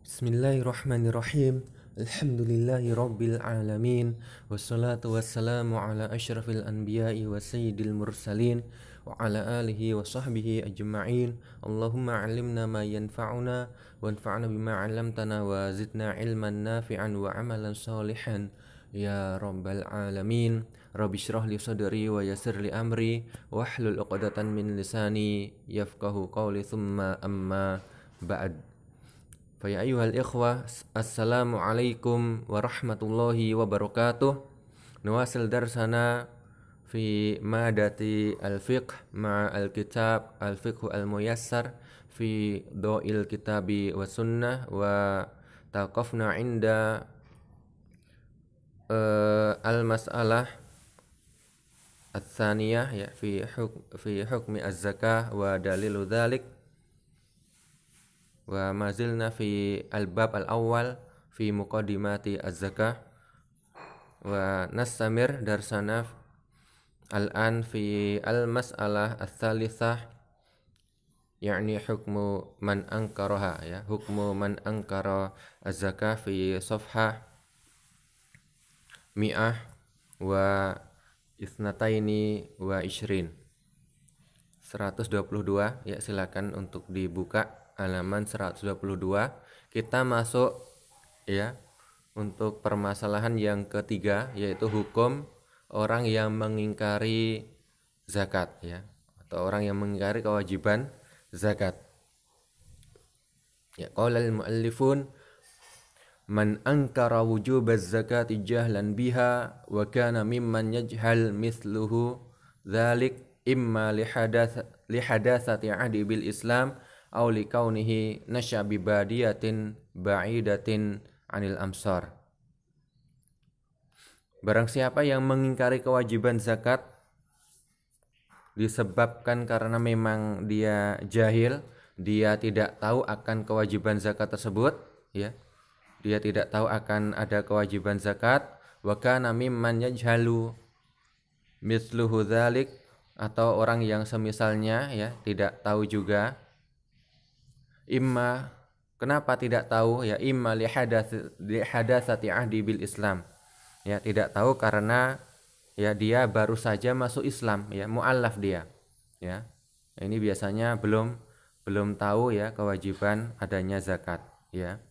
Bismillahirrahmanirrahim. Alhamdulillahi rabbil alamin. Wassalatu wassalamu ala asyrafil anbiya'i wa sayyidil mursalin wa ala alihi wa sahbihi ajma'in. Allahumma alimna ma yanfa'una wanfa'na bima 'allamtana wa zidna ilman nafi'an wa amalan salihan ya rabbal alamin. Rabbi shrah li sadri wa yassir li amri wahlul 'uqdatam min lisani yafqahu qawli thumma amma ba'd. Fa ya ayyuhal ikhwah, assalamu alaikum warahmatullahi wabarakatuh. Nuwasil darsana fi madati al-fiqh ma'a al-kitab al-fiqh al-muyassar fi do'il kitabi wa sunnah wa taqafna inda al-mas'alah al-thaniyah ya fi hukmi az-zakah wa dalilu dhalik. Wa mazilna fi al-bab al-awwal fi muqaddimati az-zakah wa nastamir darsana al-an fi al-mas'alah al-thalithah yakni hukmu man ankaraha ya hukmu man ankara az-zakah fi safhah mi'ah wa isnataini wa ishrin 122 ya, silakan untuk dibuka halaman 122. Kita masuk ya untuk permasalahan yang ketiga, yaitu hukum orang yang mengingkari zakat ya, atau orang yang mengingkari kewajiban zakat. Ya, qala al-muallifun man ankara wujubaz zakati jahlan biha wa kana mimman yajhal mithluhu dzalik imma li hadatsati ahdi bil Islam aw li kaunihi nasya bi badiyatin ba'idatin anil amsar. Barang siapa yang mengingkari kewajiban zakat disebabkan karena memang dia jahil, dia tidak tahu akan kewajiban zakat tersebut ya. Dia tidak tahu akan ada kewajiban zakat, wa kana mimman yajhalu mithluhu dzalik, atau orang yang semisalnya ya tidak tahu juga. Imma, kenapa tidak tahu ya, imma li hadatsati ahdi bil Islam ya, tidak tahu karena ya dia baru saja masuk Islam ya, muallaf dia ya. Ini biasanya belum tahu ya kewajiban adanya zakat ya.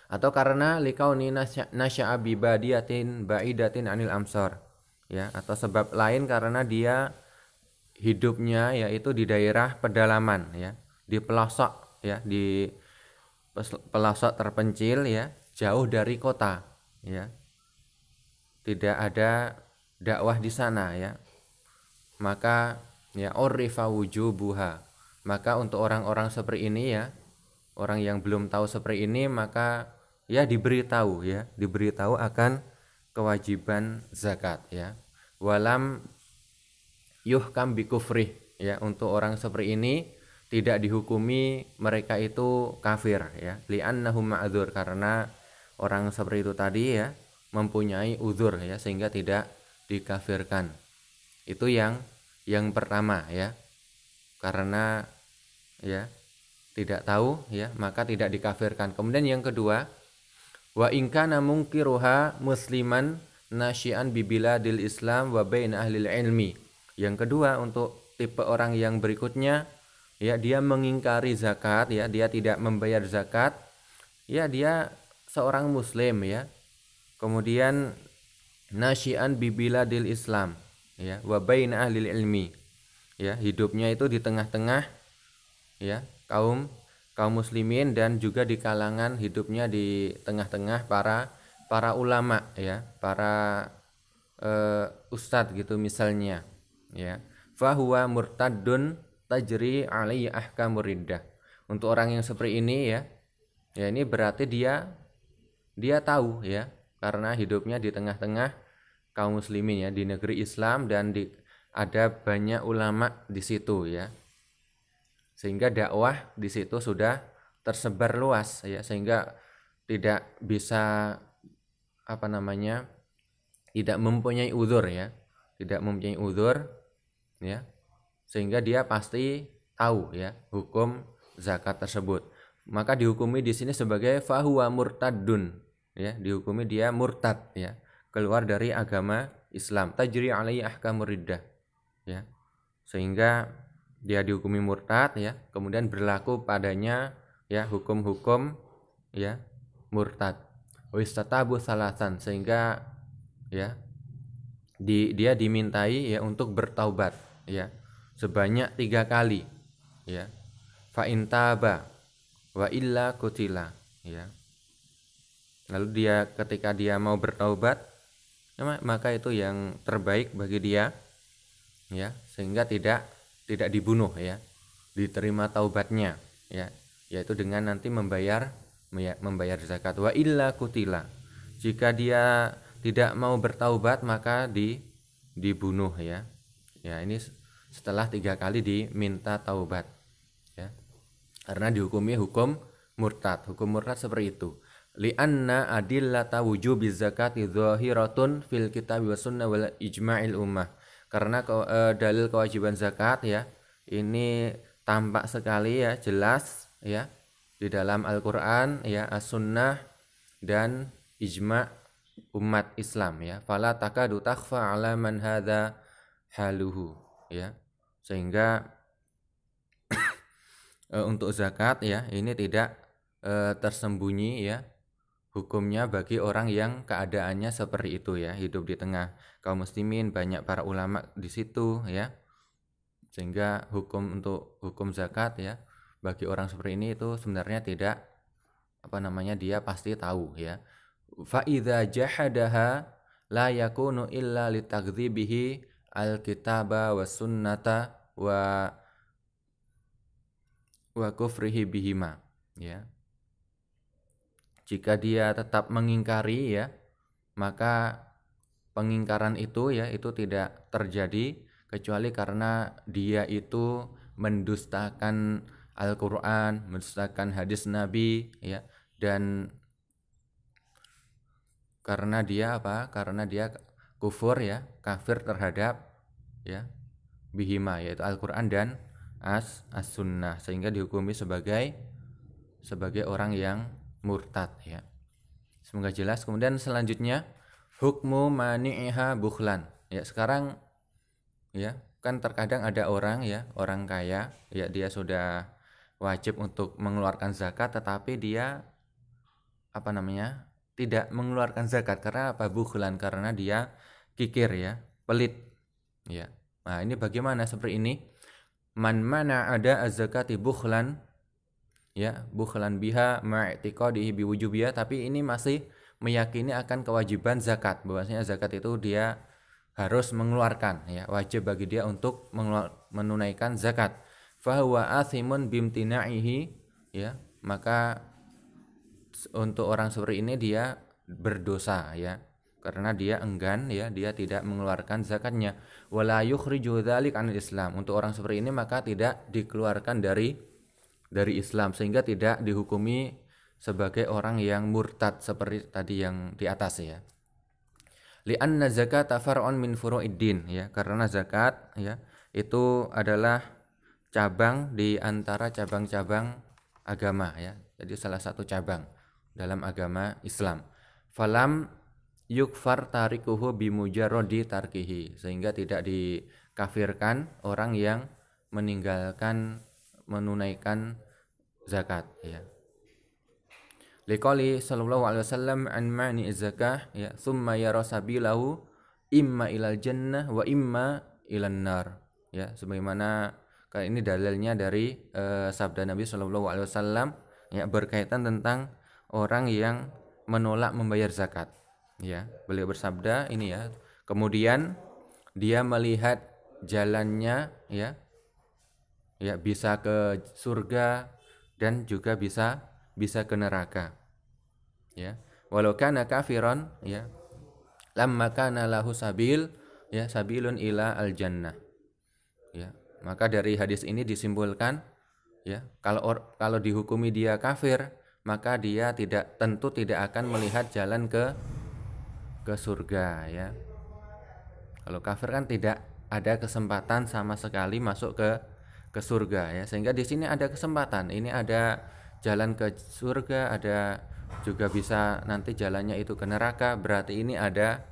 Atau karena likauni nasya'a bi badiyatin ba'idatin anil amsar ya, atau sebab lain karena dia hidupnya yaitu di daerah pedalaman ya, di pelosok ya, di pelosok terpencil ya, jauh dari kota ya, tidak ada dakwah di sana ya, maka ya urifa wujubuha, maka untuk orang-orang seperti ini ya, orang yang belum tahu seperti ini, maka ya diberitahu akan kewajiban zakat ya. Walam yuhkam bi kufrih ya, untuk orang seperti ini tidak dihukumi mereka itu kafir ya, li'annahum ma'dzur, karena orang seperti itu tadi ya mempunyai uzur ya, sehingga tidak dikafirkan. Itu yang pertama ya, karena ya tidak tahu ya, maka tidak dikafirkan. Kemudian yang kedua, wa in kana munkiruha musliman nasyi'an bi biladil Islam wa bain ahlil ilmi. Yang kedua, untuk tipe orang yang berikutnya ya, dia mengingkari zakat ya, dia tidak membayar zakat ya, dia seorang muslim ya, kemudian nasyi'an bi biladil Islam ya wa bain ahlil ilmi ya, hidupnya itu di tengah-tengah ya kaum muslimin, dan juga di kalangan hidupnya di tengah-tengah para ulama ya, para ustadz gitu misalnya ya. Fahuwa murtadun tajri alaihi ahkamur riddah. Untuk orang yang seperti ini ya, ini berarti dia tahu ya, karena hidupnya di tengah-tengah kaum muslimin ya, di negeri Islam, dan ada banyak ulama di situ ya, sehingga dakwah di situ sudah tersebar luas ya, sehingga tidak bisa tidak mempunyai uzur ya, ya, sehingga dia pasti tahu ya hukum zakat tersebut. maka dihukumi di sini sebagai fahuwa murtadun, ya, dihukumi dia murtad, ya, keluar dari agama Islam. Tajri alaihi ahkamur riddah, ya, sehingga dia dihukumi murtad, ya, kemudian berlaku padanya, ya, hukum-hukum, ya, murtad. Wa istatabu salasan, sehingga, ya, dia dimintai, ya, untuk bertaubat, ya, sebanyak 3 kali, ya. Fa intaba wa illa kutila, ya. Lalu dia ketika dia mau bertaubat, ya, maka itu yang terbaik bagi dia, ya, sehingga tidak dibunuh, ya, diterima taubatnya, ya, yaitu dengan nanti membayar zakat. Wa illa kutila, jika dia tidak mau bertaubat maka dibunuh, ya. Ya, ini setelah 3 kali diminta taubat, ya, karena dihukumi hukum murtad. Hukum murtad seperti itu. Li'anna adillata wujubiz zakati zahiratun fil kitab wa sunnah wal ijma'il ummah. Karena dalil kewajiban zakat, ya, ini tampak sekali, ya, jelas, ya, di dalam Al-Qur'an, ya, As-Sunnah dan ijma' umat Islam, ya. Fala takadu takhfa 'ala man hadza haluhu, ya. Sehingga untuk zakat, ya, ini tidak tersembunyi, ya, hukumnya bagi orang yang keadaannya seperti itu, ya, hidup di tengah kaum muslimin, banyak para ulama di situ, ya, sehingga hukum zakat, ya, bagi orang seperti ini itu sebenarnya tidak dia pasti tahu, ya. Fa idza jahadaha la yakunu illa litakdzibihi alkitaba was sunnata wa kufrihi bihima, ya. Jika dia tetap mengingkari, ya, maka pengingkaran itu, ya, itu tidak terjadi kecuali karena dia itu mendustakan Al-Qur'an, mendustakan hadis Nabi, ya, dan karena dia kufur, ya, kafir terhadap, ya, bihima, yaitu Al-Qur'an dan as-sunnah, sehingga dihukumi sebagai orang yang murtad, ya. Semoga jelas. Kemudian selanjutnya hukmu mani'iha bukhlan, ya. Sekarang, ya, kan terkadang ada orang, ya, orang kaya, ya, dia sudah wajib untuk mengeluarkan zakat tetapi dia tidak mengeluarkan zakat karena bukhlan, karena dia kikir, ya, pelit, ya. Nah, ini bagaimana seperti ini? Man mana ada az-zakati bukhlan, ya, bukhlan biha ma'tiqadihi biwujubiyah, tapi ini masih meyakini akan kewajiban zakat, bahwasanya zakat itu dia harus mengeluarkan, ya, wajib bagi dia untuk menunaikan zakat. Fa huwa athimun bimtina'ihi, ya, maka untuk orang seperti ini dia berdosa, ya, karena dia enggan, ya, dia tidak mengeluarkan zakatnya. Wala yukhriju dzalik 'anil Islam, untuk orang seperti ini maka tidak dikeluarkan dari Islam, sehingga tidak dihukumi sebagai orang yang murtad seperti tadi yang di atas, ya. Li'anna zakata far'un min furu'iddin, ya, karena zakat, ya, itu adalah cabang di antara cabang-cabang agama, ya. Jadi salah satu cabang dalam agama Islam. Falam yukfar tarikuhu bimujarrodi tarkihi, sehingga tidak dikafirkan orang yang menunaikan zakat, ya. Liqali sallallahu alaihi wasallam an mani zakah, ya, thumma yara sabilahu imma ilal jannah wa imma ilan nar, ya, sebagaimana ini dalilnya dari sabda Nabi sallallahu alaihi wasallam, ya, berkaitan tentang orang yang menolak membayar zakat, ya. Beliau bersabda ini, ya, kemudian dia melihat jalannya, ya, bisa ke surga dan juga bisa ke neraka, ya. Walau kana kafiran, ya, lamma kana lahu sabil, ya, sabilun ila al jannah, ya. Maka dari hadis ini disimpulkan, ya, kalau dihukumi dia kafir, maka dia tentu tidak akan melihat jalan ke surga, ya. Kalau kafir kan tidak ada kesempatan sama sekali masuk ke surga, ya. Sehingga di sini ada kesempatan. Ini ada jalan ke surga, ada juga bisa nanti jalannya itu ke neraka, berarti ini ada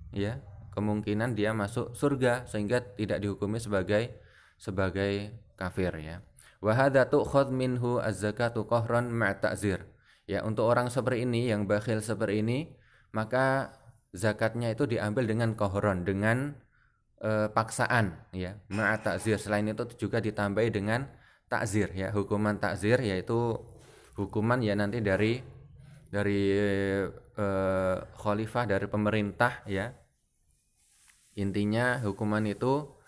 ya kemungkinan dia masuk surga sehingga tidak dihukumi sebagai kafir ya. Wa hadza tu'khadh minhu az-zakatu qahran ma'a ta'zir. Ya, untuk orang seperti ini yang bakhil seperti ini, maka zakatnya itu diambil dengan qahron, dengan paksaan ya, ma'a ta'zir. Selain itu juga ditambahi dengan takzir ya, hukuman takzir, yaitu hukuman ya nanti dari khalifah, dari pemerintah ya. Intinya hukuman itu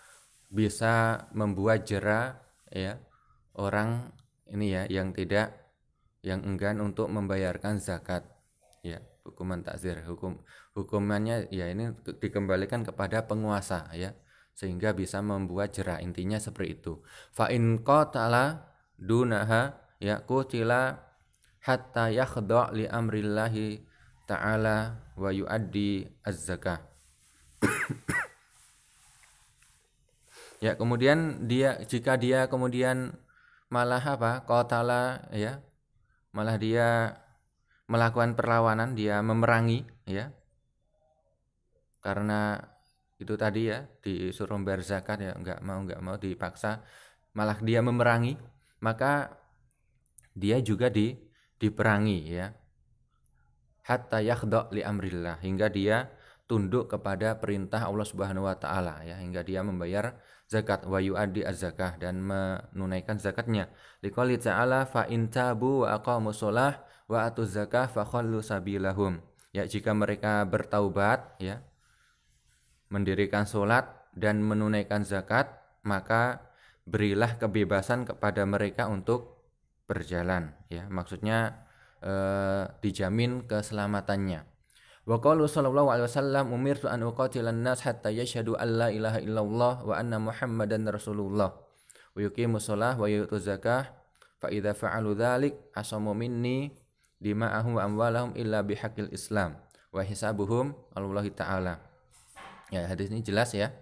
bisa membuat jera ya orang ini ya yang enggan untuk membayarkan zakat ya, hukuman takzir. Hukumannya ya ini dikembalikan kepada penguasa ya, sehingga bisa membuat jera, intinya seperti itu. Fa in qatala dunaha ya qutila hatta yakhda' li amrillahi ta'ala wa yuaddi az-zakah. Ya, kemudian jika dia kemudian malah qatala ya, malah dia melakukan perlawanan, dia memerangi ya, karena itu tadi ya disuruh membayar zakat ya, enggak mau dipaksa, malah dia memerangi, maka dia juga diperangi ya, hatta yakhda' li amrillah, hingga dia tunduk kepada perintah Allah Subhanahu wa taala ya, hingga dia membayar zakat, wa yuaddi az-zakah, dan menunaikan zakatnya. Liqouli ta'ala fa in tabu wa aqamus shalah wa atuz zakah fa khallu sabilahum. Ya, jika mereka bertaubat ya, mendirikan salat dan menunaikan zakat, maka berilah kebebasan kepada mereka untuk berjalan ya, maksudnya dijamin keselamatannya. Wa qalu sallallahu alaihi wasallam umirtu an uqatilan nas hatta yashhadu an la ilaha illallah wa anna muhammadan rasulullah wa yuqimus shalah wa yutuz zakah fa idza fa'alu dzalik asamu minni dima'ahum wa amwalahum illa bihaqqil islam wa hisabuhum Allah taala. Ya, hadis ini jelas ya.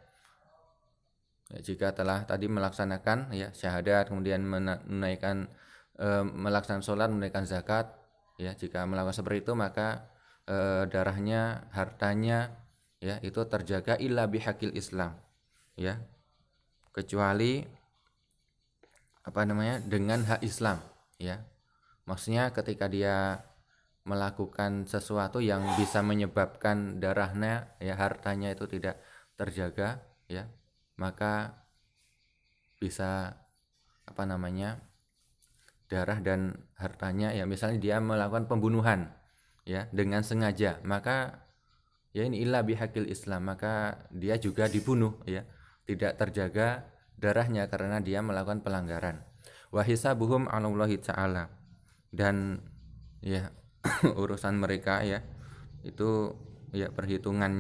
Ya, jika telah tadi melaksanakan ya syahadat, kemudian menunaikan melaksanakan sholat, menunaikan zakat ya, jika melakukan seperti itu maka darahnya, hartanya ya itu terjaga illa bihaqqil islam ya, kecuali dengan hak Islam ya. Maksudnya ketika dia melakukan sesuatu yang bisa menyebabkan darahnya ya, hartanya itu tidak terjaga ya, maka bisa darah dan hartanya ya, misalnya dia melakukan pembunuhan ya dengan sengaja, maka ya ini illa bihaqqil islam, maka dia juga dibunuh ya, tidak terjaga darahnya karena dia melakukan pelanggaran. Wa hisabuhum 'alallahi ta'ala, dan ya urusan mereka ya itu ya perhitungan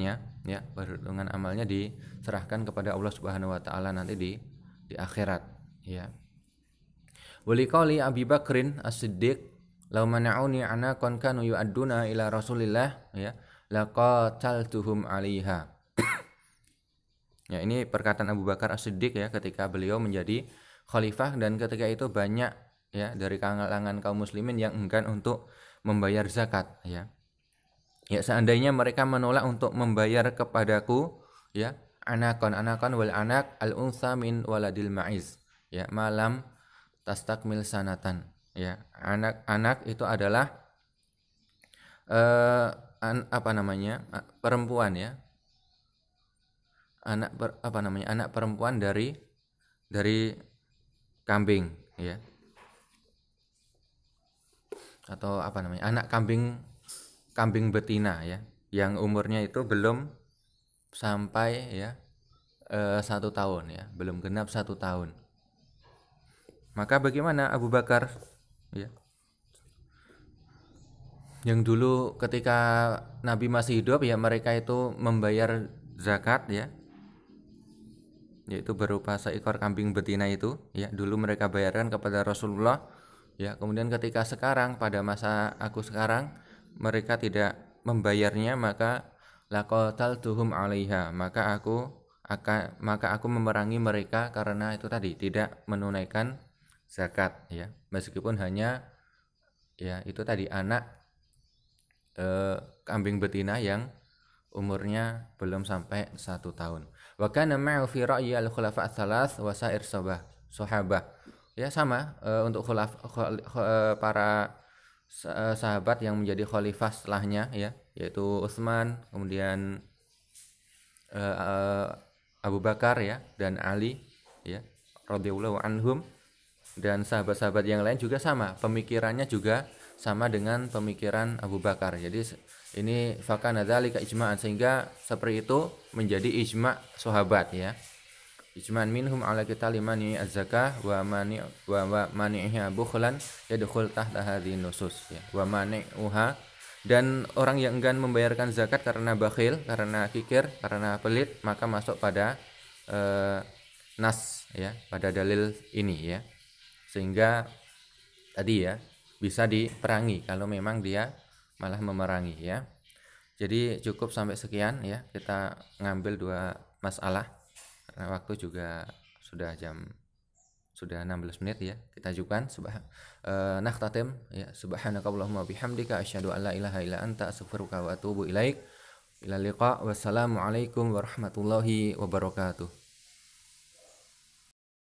amalnya diserahkan kepada Allah Subhanahu wa taala nanti di akhirat ya. Waliqauli Abi Bakrin As-Siddiq law mana'uni anaqan kanu yu'adduna ila Rasulillah ya laqataltuhum 'alaiha. Ya, ini perkataan Abu Bakar As-Siddiq ya ketika beliau menjadi khalifah, dan ketika itu banyak ya dari kalangan kaum muslimin yang enggan untuk membayar zakat ya. Ya, seandainya mereka menolak untuk membayar kepadaku ya, anakon wal anak al unsa min waladil ma'iz ya, malam tastakmil sanatan ya. Anak itu adalah perempuan ya. Anak perempuan dari kambing ya. Atau anak kambing betina ya, yang umurnya itu belum sampai ya 1 tahun ya, belum genap 1 tahun. Maka bagaimana Abu Bakar ya, yang dulu ketika Nabi masih hidup ya, mereka itu membayar zakat ya, yaitu berupa seekor kambing betina itu ya, dulu mereka bayarkan kepada Rasulullah ya. Kemudian ketika sekarang, pada masa aku sekarang, mereka tidak membayarnya, maka laqataltuhum 'alaiha, maka aku memerangi mereka karena itu tadi tidak menunaikan zakat ya, meskipun hanya ya itu tadi anak kambing betina yang umurnya belum sampai 1 tahun. Wa kana ma'u fi ra'yi al-khulafa ats-tsalaats wa sa'ir sahabah. Ya sama untuk para sahabat yang menjadi khalifah setelahnya ya, yaitu Utsman, kemudian Abu Bakar ya dan Ali ya radhiyallahu anhum, dan sahabat-sahabat yang lain juga sama, pemikirannya juga sama dengan pemikiran Abu Bakar. Jadi ini fakana dzalika ijma'an, sehingga seperti itu menjadi ijma' sahabat ya. Ijma'an minhum ala qitali mani az-zakah wa mani'iha bukhlan yadkhul tahta hadhihi nusus ya. Wa mani'uha, dan orang yang enggan membayarkan zakat karena bakhil, karena kikir, karena pelit, maka masuk pada nas ya, pada dalil ini ya. Sehingga tadi ya bisa diperangi kalau memang dia malah memerangi ya. Jadi cukup sampai sekian ya, kita ngambil 2 masalah karena waktu juga sudah 16 menit ya. Kita ajukan nakhtatim ya, subhanakallahumma bihamdika asyhadu an la ilaha illa anta astaghfiruka wa atubu ilaik. Ila liqa, wassalamu alaikum warahmatullahi wabarakatuh.